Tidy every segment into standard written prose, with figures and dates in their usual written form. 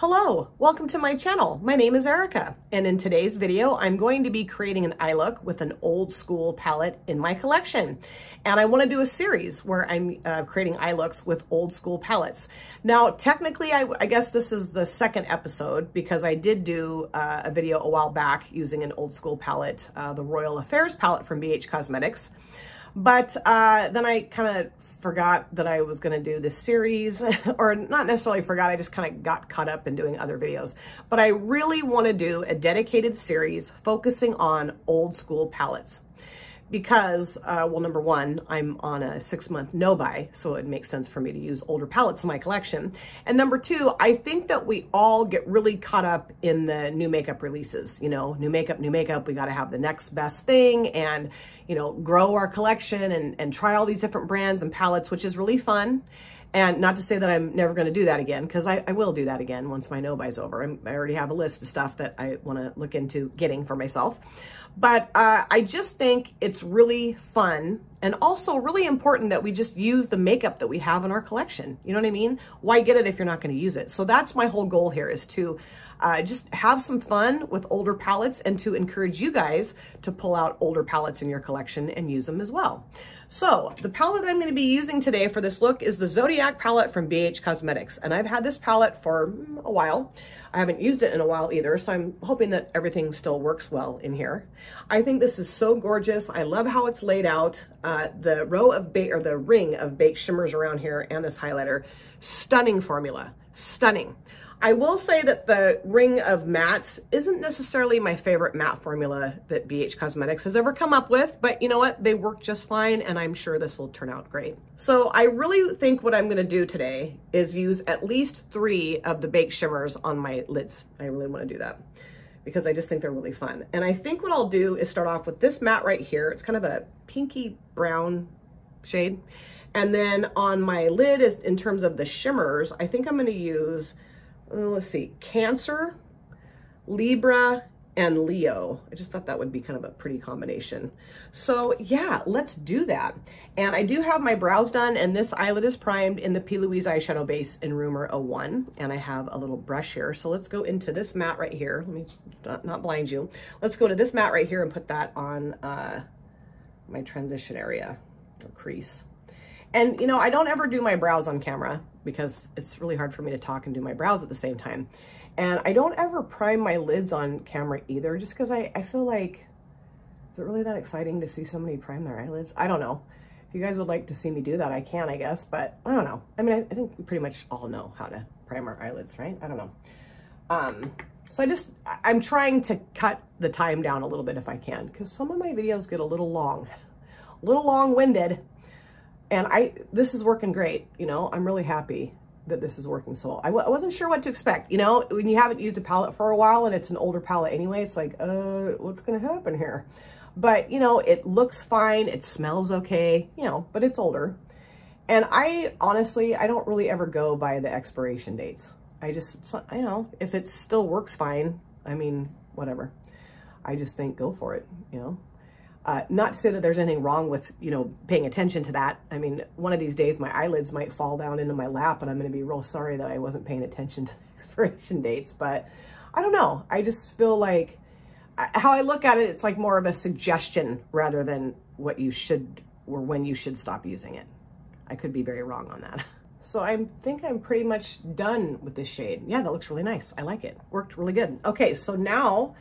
Hello, welcome to my channel. My name is Erica, and in today's video, I'm going to be creating an eye look with an old school palette in my collection. And I want to do a series where I'm creating eye looks with old school palettes. Now, technically, I guess this is the second episode because I did do a video a while back using an old school palette, the Royal Affairs palette from BH Cosmetics. But then I kind of forgot that I was going to do this series, or not necessarily forgot, I just kind of got caught up in doing other videos. But I really want to do a dedicated series focusing on old school palettes because, well, number one, I'm on a 6-month no-buy, so it makes sense for me to use older palettes in my collection. And number two, I think that we all get really caught up in the new makeup releases. You know, new makeup, we got to have the next best thing and, you know, grow our collection and try all these different brands and palettes, which is really fun. And not to say that I'm never going to do that again, because I will do that again once my no-buy's over. I already have a list of stuff that I want to look into getting for myself. But I just think it's really fun and also really important that we just use the makeup that we have in our collection. You know what I mean? Why get it if you're not going to use it? So that's my whole goal here, is to just have some fun with older palettes and to encourage you guys to pull out older palettes in your collection and use them as well. So the palette I'm going to be using today for this look is the Zodiac palette from BH Cosmetics. And I've had this palette for a while. I haven't used it in a while either, so I'm hoping that everything still works well in here. I think this is so gorgeous. I love how it's laid out. The ring of baked shimmers around here and this highlighter, stunning formula, stunning. I will say that the ring of mattes isn't necessarily my favorite matte formula that BH Cosmetics has ever come up with, but you know what? They work just fine, and I'm sure this will turn out great. So I really think what I'm gonna do today is use at least 3 of the baked shimmers on my lids. I really wanna do that because I just think they're really fun. And I think what I'll do is start off with this matte right here. It's kind of a pinky brown shade. And then on my lid, is in terms of the shimmers, I think I'm gonna use, let's see, Cancer, Libra, and Leo. I just thought that would be kind of a pretty combination. So yeah, let's do that. And I do have my brows done, and this eyelid is primed in the P. Louise eyeshadow base in Rumor 01. And I have a little brush here. So let's go into this matte right here. Let me not blind you. Let's go to this matte right here and put that on my transition area or crease. And, you know, I don't ever do my brows on camera because it's really hard for me to talk and do my brows at the same time. And I don't ever prime my lids on camera either, just because I feel like, is it really that exciting to see somebody prime their eyelids? I don't know. If you guys would like to see me do that, I can, I guess, but I don't know. I mean, I think we pretty much all know how to prime our eyelids, right? I don't know. So I'm trying to cut the time down a little bit if I can, because some of my videos get a little long-winded. And this is working great, you know. I'm really happy that this is working so well. I wasn't sure what to expect, you know. When you haven't used a palette for a while and it's an older palette anyway, it's like, what's gonna happen here? But, you know, it looks fine, it smells okay, you know, but it's older. And honestly, I don't really ever go by the expiration dates. You know, if it still works fine, I mean, whatever. I just think go for it, you know. Not to say that there's anything wrong with, you know, paying attention to that. I mean, one of these days my eyelids might fall down into my lap and I'm going to be real sorry that I wasn't paying attention to the expiration dates. But I don't know. I just feel like how I look at it, it's like more of a suggestion rather than what you should or when you should stop using it. I could be very wrong on that. So I think I'm pretty much done with this shade. Yeah, that looks really nice. I like it. Worked really good. Okay, so now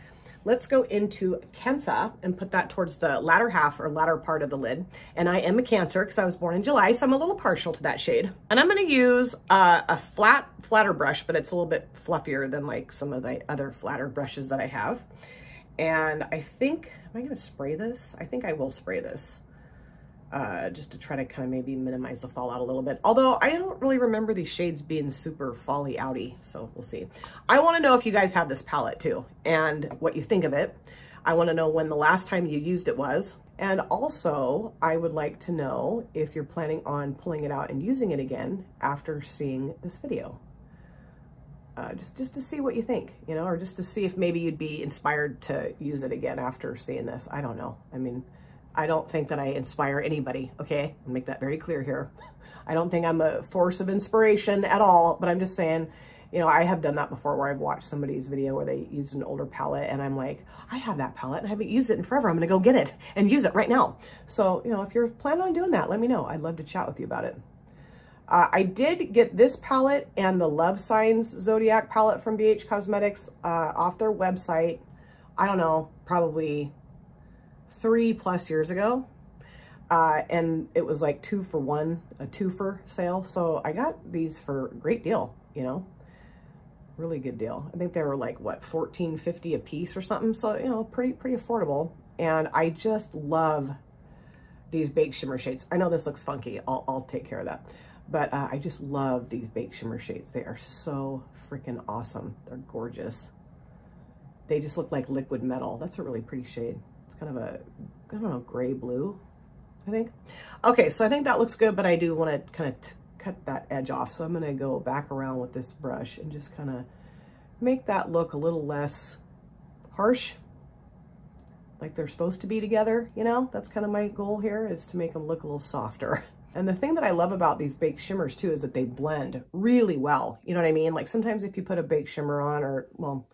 let's go into Cancer and put that towards the latter half or latter part of the lid. And I am a Cancer because I was born in July, so I'm a little partial to that shade. And I'm going to use a flatter brush, but it's a little bit fluffier than like some of the other flatter brushes that I have. And I think, am I going to spray this? I think I will spray this just to try to kind of maybe minimize the fallout a little bit. Although I don't really remember these shades being super fally outy, so we'll see. I want to know if you guys have this palette too and what you think of it. I want to know when the last time you used it was. And also I would like to know if you're planning on pulling it out and using it again after seeing this video. Just to see what you think, you know, or just to see if maybe you'd be inspired to use it again after seeing this. I don't know. I mean, I don't think that I inspire anybody, okay? I'll make that very clear here. I don't think I'm a force of inspiration at all, but I'm just saying You know, I have done that before where I've watched somebody's video where they used an older palette and I'm like, I have that palette and I haven't used it in forever. I'm going to go get it and use it right now. So, you know, if you're planning on doing that, let me know. I'd love to chat with you about it. I did get this palette and the Love Signs Zodiac palette from BH Cosmetics off their website. I don't know, probably 3+ years ago. And it was like 2 for 1, a 2-for sale. So I got these for a great deal, you know, really good deal. I think they were like, what, $14.50 a piece or something. So, you know, pretty affordable. And I just love these baked shimmer shades. I know this looks funky. I'll take care of that. But I just love these baked shimmer shades. They are so freaking awesome. They're gorgeous. They just look like liquid metal. That's a really pretty shade. It's kind of a, I don't know, gray blue, I think. Okay, so I think that looks good, but I do want to kind of cut that edge off. So I'm going to go back around with this brush and just kind of make that look a little less harsh, like they're supposed to be together, you know? That's kind of my goal here, is to make them look a little softer. And the thing that I love about these baked shimmers too is that they blend really well. You know what I mean? Like sometimes if you put a baked shimmer on, or, well,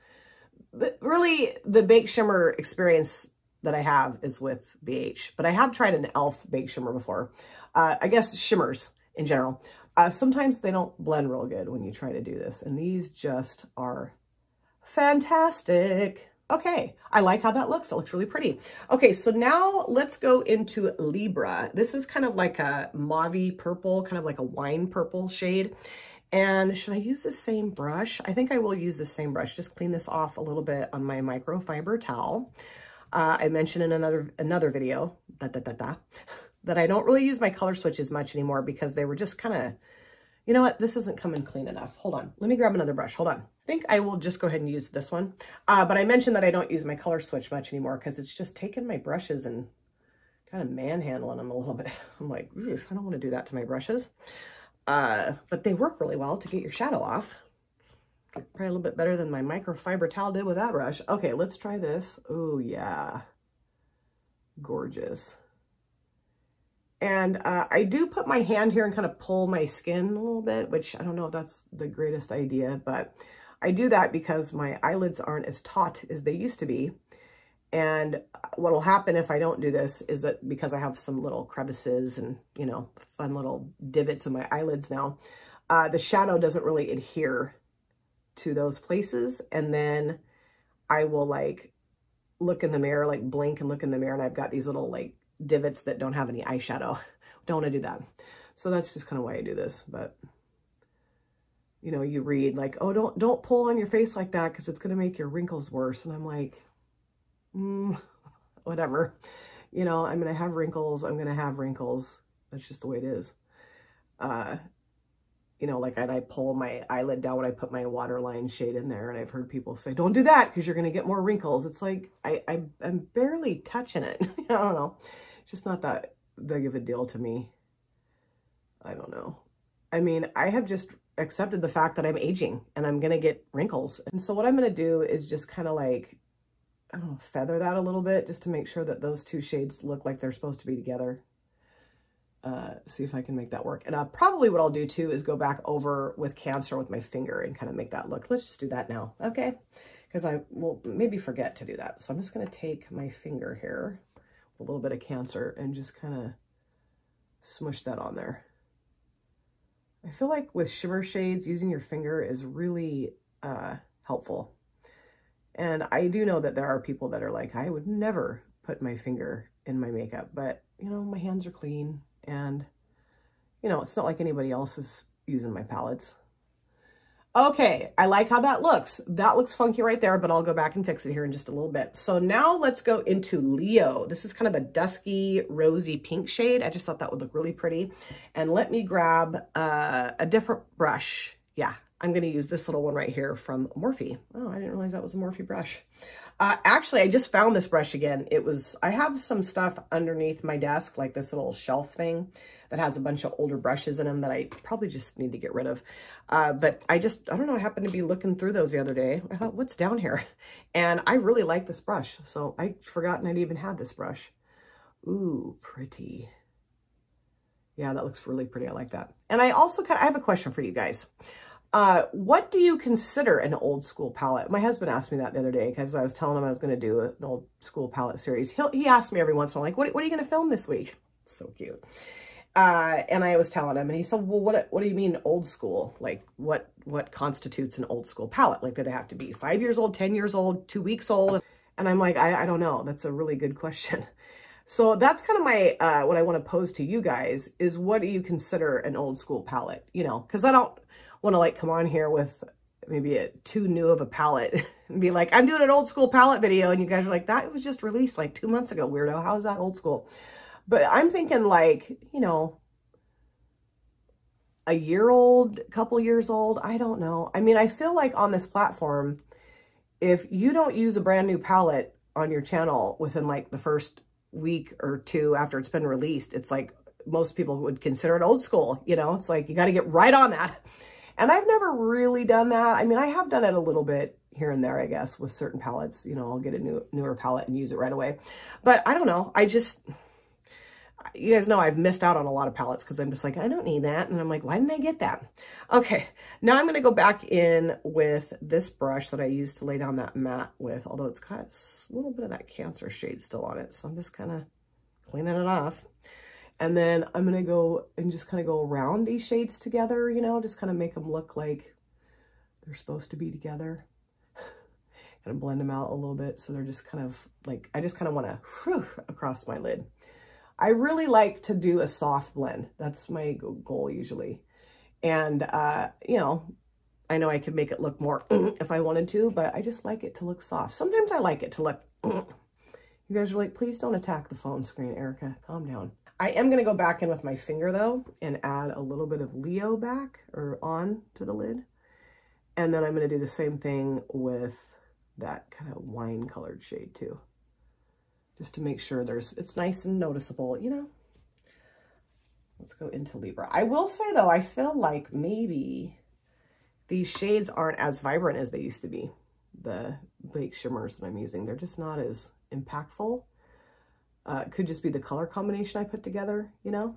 really the baked shimmer experience that I have is with BH, but I have tried an e.l.f. baked shimmer before. I guess shimmers in general. Sometimes they don't blend real good when you try to do this, and these just are fantastic. Okay, I like how that looks. It looks really pretty. Okay, so now let's go into Libra. This is kind of like a mauve purple, kind of like a wine purple shade. And should I use the same brush? I think I will use the same brush. Just clean this off a little bit on my microfiber towel. I mentioned in another video that I don't really use my color switches much anymore because they were just kind of, you know what, this isn't coming clean enough. Hold on, let me grab another brush. Hold on. I think I will just go ahead and use this one. But I mentioned that I don't use my color switch much anymore because it's just taking my brushes and kind of manhandling them a little bit. I'm like, I don't want to do that to my brushes. But they work really well to get your shadow off. Probably a little bit better than my microfiber towel did with that brush. Okay, let's try this. Oh yeah, gorgeous. And I do put my hand here and kind of pull my skin a little bit, which I don't know if that's the greatest idea, but I do that because my eyelids aren't as taut as they used to be. And what will happen if I don't do this is that because I have some little crevices and, you know, fun little divots in my eyelids now, the shadow doesn't really adhere to those places. And then I will like look in the mirror, like blink and look in the mirror, and I've got these little like divots that don't have any eyeshadow. Don't want to do that. So that's just kind of why I do this. But you know, you read like, oh, don't pull on your face like that because it's going to make your wrinkles worse. And I'm like, whatever. You know, I'm going to have wrinkles. I'm going to have wrinkles. That's just the way it is. You know, like I pull my eyelid down when I put my waterline shade in there, and I've heard people say, don't do that because you're going to get more wrinkles. It's like, I'm barely touching it. I don't know. It's just not that big of a deal to me. I don't know. I mean, I have just accepted the fact that I'm aging and I'm going to get wrinkles. And so what I'm going to do is just kind of like, I don't know, feather that a little bit just to make sure that those two shades look like they're supposed to be together. See if I can make that work. And probably what I'll do too is go back over with Cancer with my finger and kind of make that look. Let's just do that now, okay? Because I will maybe forget to do that. So I'm just going to take my finger here, a little bit of Cancer, and just kind of smush that on there. I feel like with shimmer shades, using your finger is really helpful. And I do know that there are people that are like, I would never put my finger in my makeup, but you know, my hands are clean. And, you know, it's not like anybody else is using my palettes. Okay, I like how that looks. That looks funky right there, but I'll go back and fix it here in just a little bit. So now let's go into Leo. This is kind of a dusky, rosy pink shade. I just thought that would look really pretty. And let me grab a different brush. Yeah, I'm going to use this little one right here from Morphe. Oh, I didn't realize that was a Morphe brush. Actually, I just found this brush again. I have some stuff underneath my desk, like this little shelf thing that has a bunch of older brushes in them that I probably just need to get rid of. But I don't know, I happened to be looking through those the other day. I thought, what's down here? And I really like this brush. So I'd forgotten I'd even had this brush. Ooh, pretty. Yeah, that looks really pretty. I like that. And I also I have a question for you guys. What do you consider an old school palette? My husband asked me that the other day because I was telling him I was going to do an old school palette series. He asked me every once in a while, like, what are you going to film this week? So cute. And I was telling him, and he said, well, what do you mean old school? Like, what constitutes an old school palette? Like, do they have to be 5 years old, 10 years old, 2 weeks old? And I'm like, I don't know. That's a really good question. So that's kind of my, what I want to pose to you guys is, what do you consider an old school palette? You know, because I don't want to like come on here with maybe too new of a palette and be like, I'm doing an old school palette video. And you guys are like, that was just released like 2 months ago, weirdo. How is that old school? But I'm thinking like, you know, a year old, couple years old. I don't know. I mean, I feel like on this platform, if you don't use a brand new palette on your channel within like the first week or two after it's been released, it's like most people would consider it old school. You know, it's like you got to get right on that. And I've never really done that. I mean, I have done it a little bit here and there, I guess, with certain palettes. You know, I'll get a newer palette and use it right away. But I don't know. You guys know I've missed out on a lot of palettes because I'm just like, I don't need that. And I'm like, why didn't I get that? Okay, now I'm going to go back in with this brush that I used to lay down that matte with, although it's got a little bit of that Cancer shade still on it. So I'm just kind of cleaning it off. And then I'm going to go and just kind of go around these shades together, you know, just kind of make them look like they're supposed to be together. Kind of blend them out a little bit. So they're just kind of like, I just kind of want to across my lid. I really like to do a soft blend. That's my goal usually. And, you know I could make it look more if I wanted to, but I just like it to look soft. Sometimes I like it to look, you guys are like, please don't attack the phone screen, Erica, calm down. I am going to go back in with my finger though, and add a little bit of Leo back or on to the lid. And then I'm going to do the same thing with that kind of wine colored shade too. Just to make sure it's nice and noticeable, you know. Let's go into Libra. I will say though, I feel like maybe these shades aren't as vibrant as they used to be. The Bake shimmers that I'm using, they're just not as impactful. It could just be the color combination I put together, you know.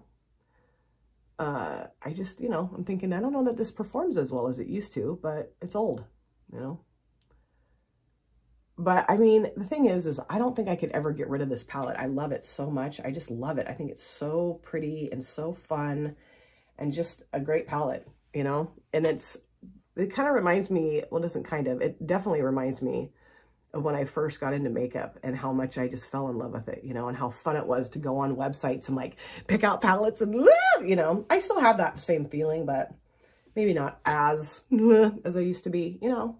I just, you know, I'm thinking, I don't know that this performs as well as it used to, but it's old, you know. But I mean, the thing is I don't think I could ever get rid of this palette. I love it so much. I just love it. I think it's so pretty and so fun and just a great palette, you know? And it kind of reminds me, well, it doesn't kind of, it definitely reminds me of when I first got into makeup and how much I just fell in love with it, you know, and how fun it was to go on websites and like pick out palettes and, you know, I still have that same feeling, but maybe not as I used to be, you know.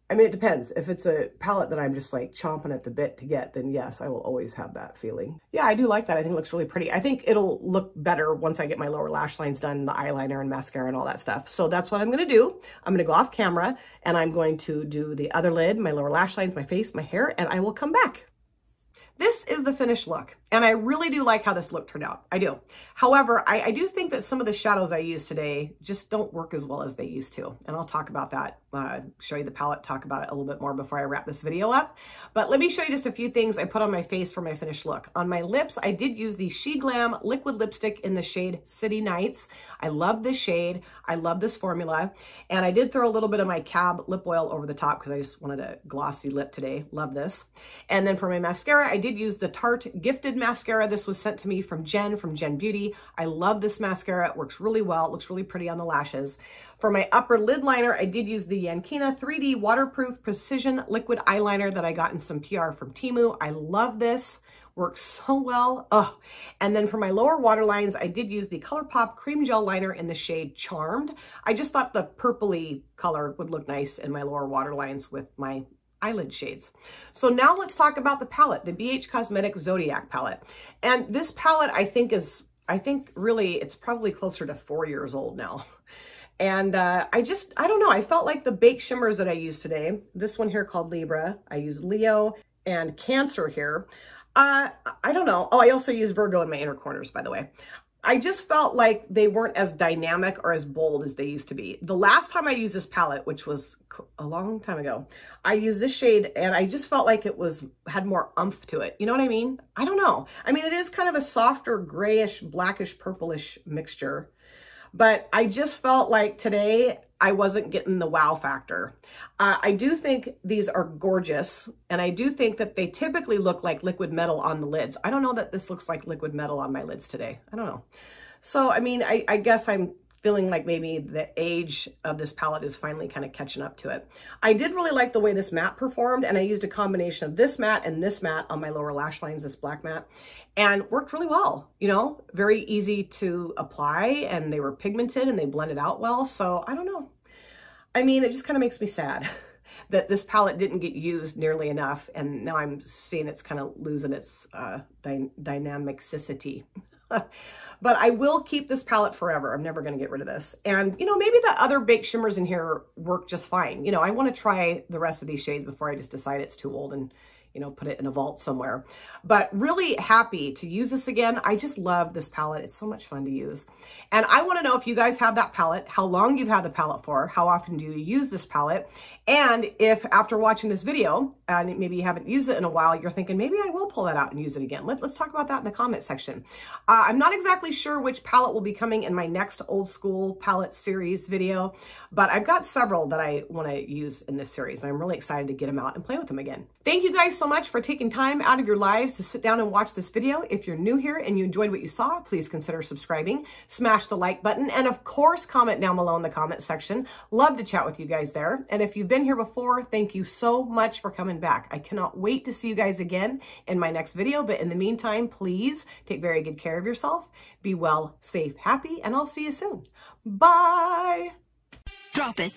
I mean, it depends. If it's a palette that I'm just like chomping at the bit to get, then yes, I will always have that feeling. Yeah, I do like that. I think it looks really pretty. I think it'll look better once I get my lower lash lines done, the eyeliner and mascara and all that stuff. So that's what I'm going to do. I'm going to go off camera and I'm going to do the other lid, my lower lash lines, my face, my hair, and I will come back. This is the finished look, and I really do like how this look turned out. I do. However, I do think that some of the shadows I used today just don't work as well as they used to, and I'll talk about that, show you the palette, talk about it a little bit more before I wrap this video up. But let me show you just a few things I put on my face for my finished look. On my lips, I did use the She Glam liquid lipstick in the shade City Nights. I love this shade. I love this formula, and I did throw a little bit of my Cab lip oil over the top because I just wanted a glossy lip today. Love this. And then for my mascara, I did use the Tarte Gifted Mascara. This was sent to me from Jen Beauty. I love this mascara. It works really well. It looks really pretty on the lashes. For my upper lid liner, I did use the Yankina 3D Waterproof Precision Liquid Eyeliner that I got in some PR from Temu. I love this. Works so well. Oh, and then for my lower waterlines, I did use the ColourPop Cream Gel Liner in the shade Charmed. I just thought the purpley color would look nice in my lower waterlines with my eyelid shades. So now let's talk about the palette, the BH Cosmetics Zodiac palette. And this palette I think really it's probably closer to 4 years old now. And I don't know, I felt like the Bake shimmers that I used today, this one here called Libra, I use Leo and Cancer here. I don't know. Oh, I also use Virgo in my inner corners, by the way. I just felt like they weren't as dynamic or as bold as they used to be. The last time I used this palette, which was a long time ago, I used this shade and I just felt like it had more oomph to it. You know what I mean? I don't know. I mean, it is kind of a softer grayish, blackish, purplish mixture, but I just felt like today I wasn't getting the wow factor. I do think these are gorgeous, and I do think that they typically look like liquid metal on the lids. I don't know that this looks like liquid metal on my lids today. I don't know. So, I mean, I guess I'm feeling like maybe the age of this palette is finally kind of catching up to it. I did really like the way this matte performed, and I used a combination of this matte and this matte on my lower lash lines, this black matte, and worked really well. You know, very easy to apply, and they were pigmented and they blended out well. So I don't know. I mean, it just kind of makes me sad that this palette didn't get used nearly enough, and now I'm seeing it's kind of losing its dynamicity. But I will keep this palette forever. I'm never going to get rid of this. And, you know, maybe the other baked shimmers in here work just fine. You know, I want to try the rest of these shades before I just decide it's too old and, you know, put it in a vault somewhere. But really happy to use this again. I just love this palette. It's so much fun to use. And I want to know if you guys have that palette, how long you've had the palette for, how often do you use this palette, and if after watching this video, and maybe you haven't used it in a while, you're thinking, maybe I will pull that out and use it again. Let's talk about that in the comment section. I'm not exactly sure which palette will be coming in my next old school palette series video, but I've got several that I want to use in this series, and I'm really excited to get them out and play with them again. Thank you guys so much for taking time out of your lives to sit down and watch this video. If you're new here and you enjoyed what you saw, please consider subscribing, smash the like button, and of course, comment down below in the comment section. Love to chat with you guys there. And if you've been here before, thank you so much for coming back. I cannot wait to see you guys again in my next video. But in the meantime, please take very good care of yourself. Be well, safe, happy, and I'll see you soon. Bye. Drop it.